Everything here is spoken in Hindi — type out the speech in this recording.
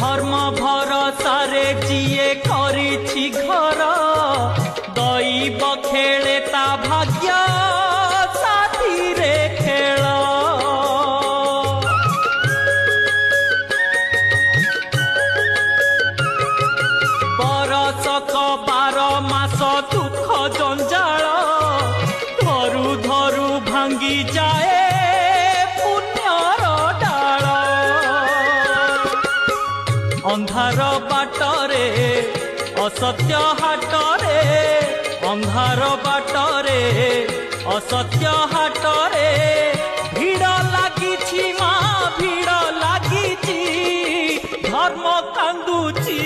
धर्म भरसारे जिए करिछि घर दैव खेले ता भाग्य साथी रे खेल बरसक 12 मास दुख जंजाल धरु धरु भांगी जाए पुण्यर डाल अंधार बाटरे असत्य हाटरे अंधार बाटरे असत्य हाटरे भीड़ लागिछि माँ भीड़ लागिछि धर्म कांदुछि